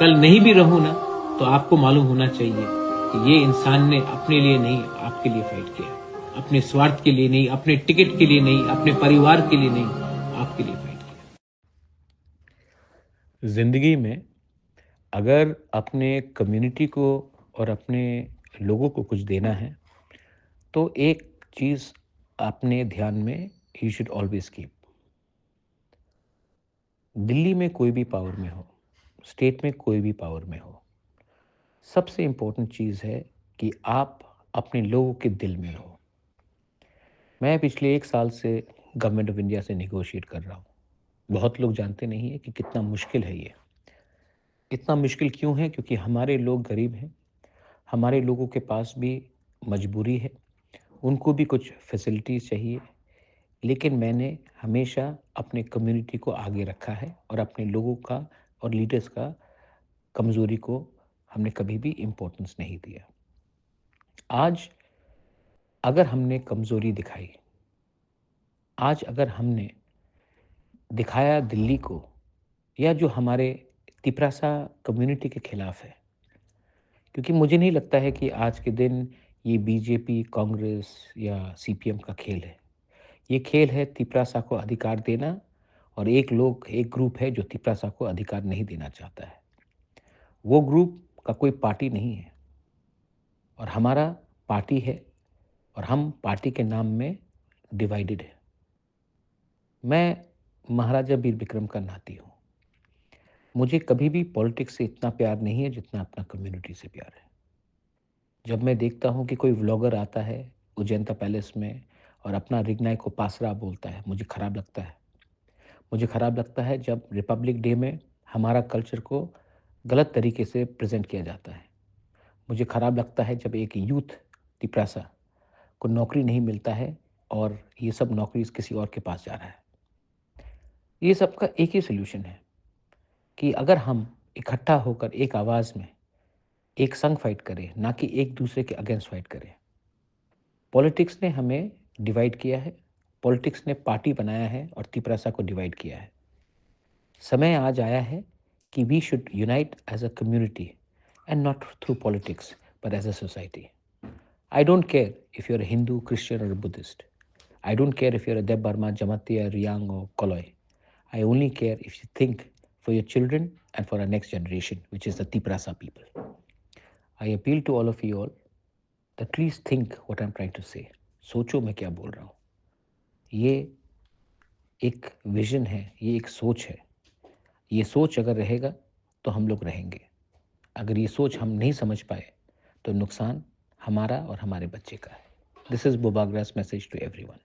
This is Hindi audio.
कल नहीं भी रहूं ना, तो आपको मालूम होना चाहिए कि ये इंसान ने अपने लिए नहीं, आपके लिए फाइट किया, अपने स्वार्थ के लिए नहीं, अपने टिकट के लिए नहीं, अपने परिवार के लिए नहीं, आपके लिए फाइट किया। ज़िंदगी में अगर अपने कम्युनिटी को और अपने लोगों को कुछ देना है, तो एक चीज़ अपने ध्यान में you should always keep. Delhi में कोई भी पावर में हो, स्टेट में कोई भी पावर में हो, सबसे इम्पोर्टेंट चीज़ है कि आप अपने लोगों के दिल में हो। मैं पिछले 1 साल से गवर्नमेंट ऑफ इंडिया से नेगोशिएट कर रहा हूँ। बहुत लोग जानते नहीं हैं कि कितना मुश्किल है ये। इतना मुश्किल क्यों है? क्योंकि हमारे लोग गरीब हैं, हमारे लोगों के पास भी मजबूरी है, उनको भी कुछ फैसिलिटीज़ चाहिए। लेकिन मैंने हमेशा अपने कम्युनिटी को आगे रखा है और अपने लोगों का और लीडर्स का कमज़ोरी को हमने कभी भी इम्पोर्टेंस नहीं दिया। आज अगर हमने कमज़ोरी दिखाई, आज अगर हमने दिखाया दिल्ली को या जो हमारे तिपरासा कम्युनिटी के खिलाफ है, क्योंकि मुझे नहीं लगता है कि आज के दिन ये बीजेपी, कांग्रेस या सीपीएम का खेल है। ये खेल है तिपरासा को अधिकार देना और एक ग्रुप है जो तिपरासा को अधिकार नहीं देना चाहता है। वो ग्रुप का कोई पार्टी नहीं है और हमारा पार्टी है और हम पार्टी के नाम में डिवाइडेड है। मैं महाराजा वीर विक्रम का नाती हूँ। मुझे कभी भी पॉलिटिक्स से इतना प्यार नहीं है जितना अपना कम्युनिटी से प्यार है। जब मैं देखता हूँ कि कोई व्लॉगर आता है उजैंता पैलेस में और अपना रिगनाई को पासरा बोलता है, मुझे ख़राब लगता है। मुझे ख़राब लगता है जब रिपब्लिक डे में हमारा कल्चर को गलत तरीके से प्रेजेंट किया जाता है। मुझे ख़राब लगता है जब एक यूथ तिपरासा को नौकरी नहीं मिलता है और ये सब नौकरी किसी और के पास जा रहा है। ये सब का एक ही सॉल्यूशन है कि अगर हम इकट्ठा होकर एक आवाज़ में एक संग फाइट करें, ना कि एक दूसरे के अगेंस्ट फाइट करें। पॉलिटिक्स ने हमें डिवाइड किया है, पॉलिटिक्स ने पार्टी बनाया है और तिपरासा को डिवाइड किया है। समय आज आया है कि we should unite as a community and not through politics but as a society. I don't care if you're a Hindu, Christian, or a Buddhist. I don't care if you're a Deb Barma, Jamatia, Riyang, or Koloi. I only care if you think for your children and for our next generation, which is the Tiprasa people. I appeal to all of you all that please think what I'm trying to say. सोचो मैं क्या बोल रहा हूँ। ये एक विजन है, ये एक सोच है। ये सोच अगर रहेगा तो हम लोग रहेंगे। अगर ये सोच हम नहीं समझ पाए तो नुकसान हमारा और हमारे बच्चे का है। दिस इज बोबाग्रास मैसेज टू एवरीवन।